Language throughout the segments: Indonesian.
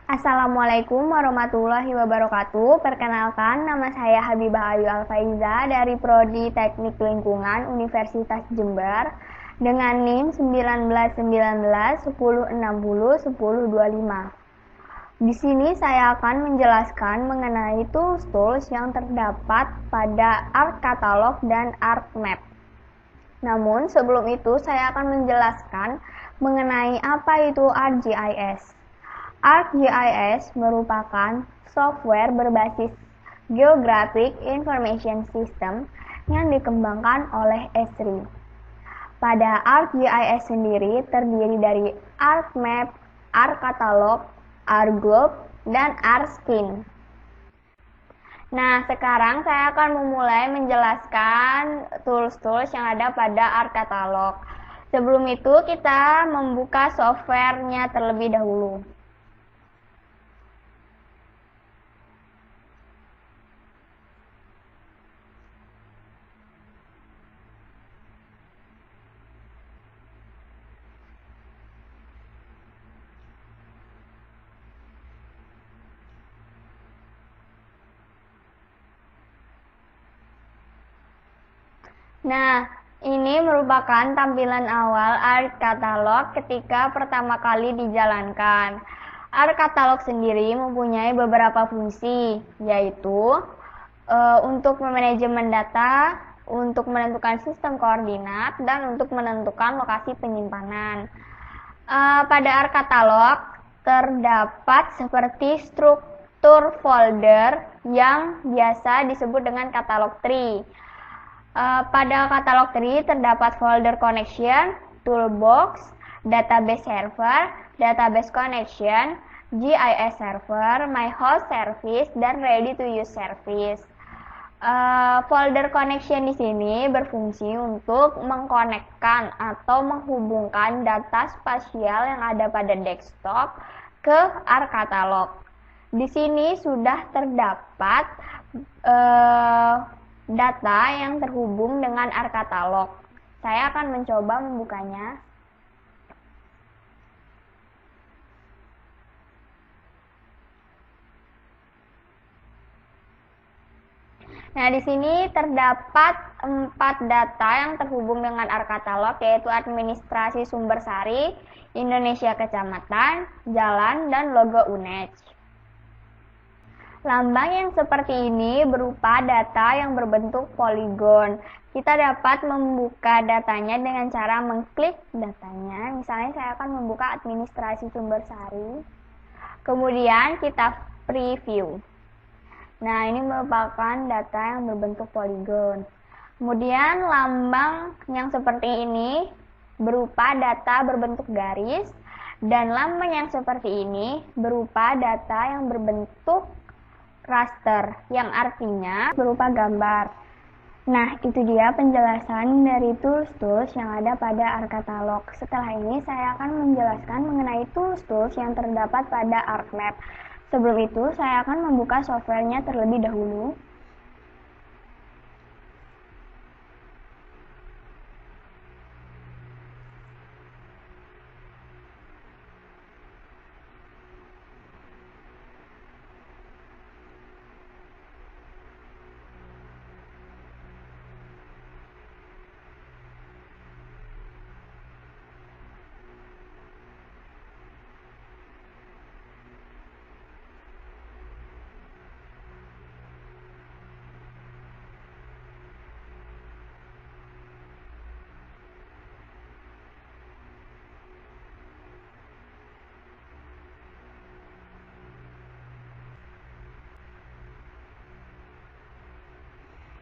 Assalamualaikum warahmatullahi wabarakatuh. Perkenalkan, nama saya Habibah Ayu Alfaiza dari Prodi Teknik Lingkungan Universitas Jember dengan NIM 1919 1060 1025. Di sini saya akan menjelaskan mengenai tools-tools yang terdapat pada ArcCatalog dan ArcMap. Namun sebelum itu saya akan menjelaskan mengenai apa itu ArcGIS. ArcGIS merupakan software berbasis Geographic Information System yang dikembangkan oleh Esri. Pada ArcGIS sendiri terdiri dari ArcMap, ArcCatalog, ArcGlobe, dan ArcScreen. Nah, sekarang saya akan memulai menjelaskan tools-tools yang ada pada ArcCatalog. Sebelum itu, kita membuka softwarenya terlebih dahulu. Nah, ini merupakan tampilan awal ArcCatalog ketika pertama kali dijalankan. ArcCatalog sendiri mempunyai beberapa fungsi, yaitu untuk manajemen data, untuk menentukan sistem koordinat, dan untuk menentukan lokasi penyimpanan. Pada ArcCatalog terdapat seperti struktur folder yang biasa disebut dengan catalog tree. Pada catalog tree terdapat folder connection, toolbox, database server, database connection, GIS server, my host service, dan ready to use service. Folder connection di sini berfungsi untuk mengkonekkan atau menghubungkan data spasial yang ada pada desktop ke ArcCatalog. Di sini sudah terdapat data yang terhubung dengan ArcCatalog. Saya akan mencoba membukanya. Nah, di sini terdapat 4 data yang terhubung dengan ArcCatalog, yaitu administrasi sumber sari, Indonesia kecamatan, jalan, dan logo UNED. Lambang yang seperti ini berupa data yang berbentuk poligon. Kita dapat membuka datanya dengan cara mengklik datanya. Misalnya saya akan membuka administrasi sumber sari. Kemudian kita preview. Nah, ini merupakan data yang berbentuk poligon. Kemudian lambang yang seperti ini berupa data berbentuk garis, dan lambang yang seperti ini berupa data yang berbentuk raster, yang artinya berupa gambar. Nah, itu dia penjelasan dari tools-tools yang ada pada ArcCatalog. Setelah ini saya akan menjelaskan mengenai tools-tools yang terdapat pada ArcMap. Sebelum itu, saya akan membuka softwarenya terlebih dahulu.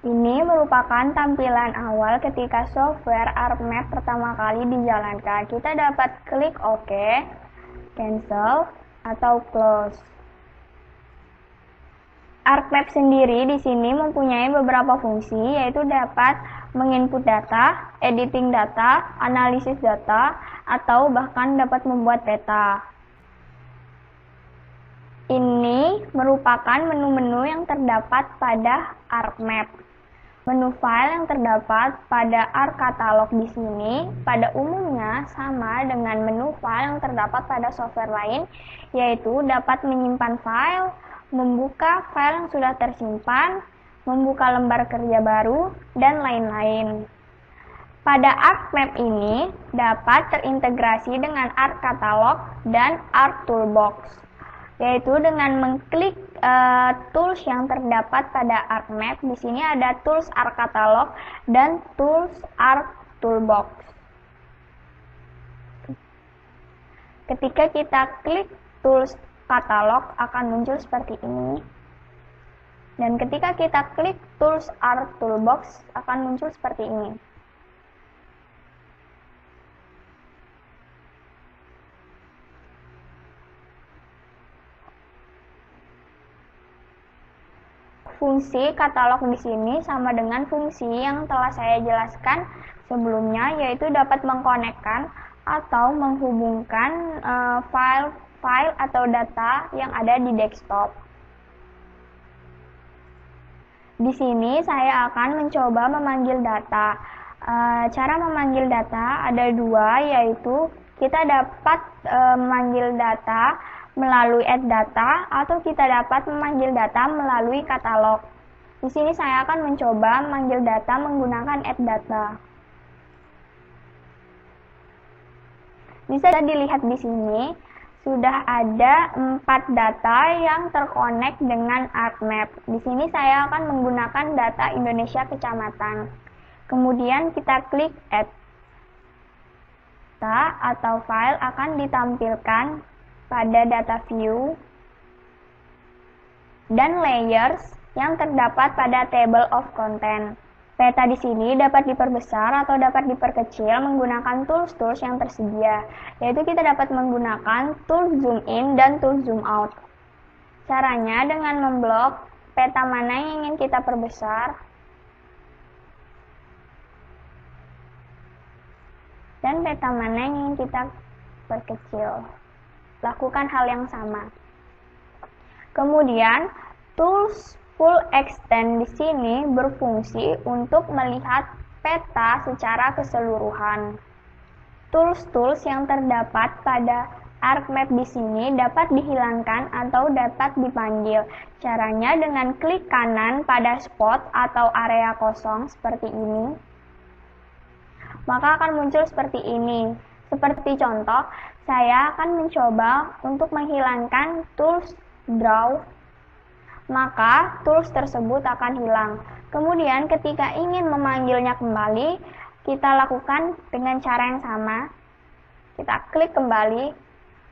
Ini merupakan tampilan awal ketika software ArcMap pertama kali dijalankan. Kita dapat klik OK, cancel, atau close. ArcMap sendiri di sini mempunyai beberapa fungsi, yaitu dapat menginput data, editing data, analisis data, atau bahkan dapat membuat peta. Ini merupakan menu-menu yang terdapat pada ArcMap. Menu file yang terdapat pada ARC Katalog di sini pada umumnya sama dengan menu file yang terdapat pada software lain, yaitu dapat menyimpan file, membuka file yang sudah tersimpan, membuka lembar kerja baru, dan lain-lain. Pada ArcMap ini dapat terintegrasi dengan ARC Katalog dan ARC Toolbox, yaitu dengan mengklik tools yang terdapat pada ArcMap. Di sini ada tools ARC Katalog dan tools ARC Toolbox. Ketika kita klik tools katalog akan muncul seperti ini. Dan ketika kita klik tools ARC Toolbox akan muncul seperti ini. Fungsi katalog di sini sama dengan fungsi yang telah saya jelaskan sebelumnya, yaitu dapat mengkonekkan atau menghubungkan file atau data yang ada di desktop. Di sini saya akan mencoba memanggil data. Cara memanggil data ada dua, yaitu kita dapat memanggil data melalui add data atau kita dapat memanggil data melalui katalog. Di sini saya akan mencoba memanggil data menggunakan add data. Bisa dilihat di sini sudah ada 4 data yang terkonek dengan ArcMap. Di sini saya akan menggunakan data Indonesia kecamatan. Kemudian kita klik add. Data atau file akan ditampilkan pada data view dan layers yang terdapat pada table of content. Peta di sini dapat diperbesar atau dapat diperkecil menggunakan tools-tools yang tersedia, yaitu kita dapat menggunakan tool zoom in dan tool zoom out. Caranya dengan memblok peta mana yang ingin kita perbesar dan peta mana yang ingin kita perkecil. Lakukan hal yang sama. Kemudian, tools full extent di sini berfungsi untuk melihat peta secara keseluruhan. Tools-tools yang terdapat pada ArcMap di sini dapat dihilangkan atau dapat dipanggil. Caranya dengan klik kanan pada spot atau area kosong seperti ini. Maka akan muncul seperti ini. Seperti contoh, saya akan mencoba untuk menghilangkan tools draw, maka tools tersebut akan hilang. Kemudian ketika ingin memanggilnya kembali, kita lakukan dengan cara yang sama. Kita klik kembali,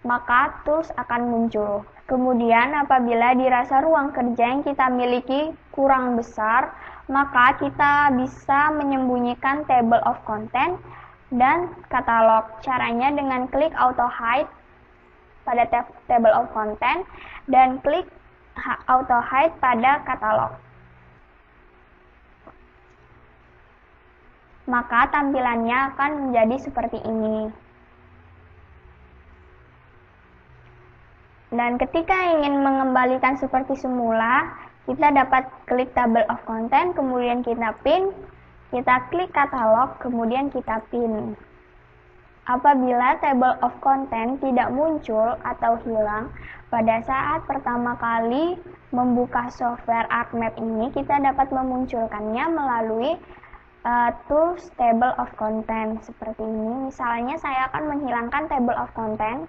maka tools akan muncul. Kemudian apabila dirasa ruang kerja yang kita miliki kurang besar, maka kita bisa menyembunyikan table of content dan katalog. Caranya dengan klik auto hide pada table of content dan klik auto hide pada katalog. Maka tampilannya akan menjadi seperti ini. Dan ketika ingin mengembalikan seperti semula, kita dapat klik table of content, kemudian kita pin. Kita klik katalog, kemudian kita pin. Apabila table of content tidak muncul atau hilang, pada saat pertama kali membuka software ArcMap ini, kita dapat memunculkannya melalui tools table of content seperti ini. Misalnya saya akan menghilangkan table of content.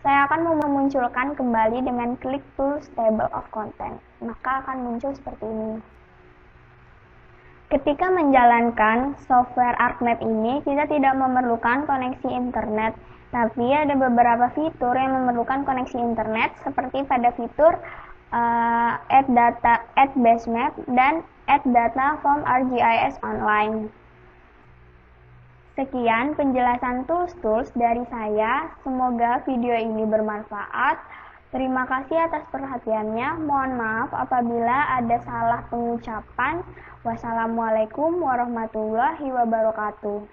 Saya akan memunculkan kembali dengan klik tools table of content. Maka akan muncul seperti ini. Ketika menjalankan software ArcMap ini, kita tidak memerlukan koneksi internet, tapi ada beberapa fitur yang memerlukan koneksi internet, seperti pada fitur add data, add base map, dan add data from ArcGIS Online. Sekian penjelasan tools-tools dari saya, semoga video ini bermanfaat. Terima kasih atas perhatiannya. Mohon maaf apabila ada salah pengucapan. Wassalamualaikum warahmatullahi wabarakatuh.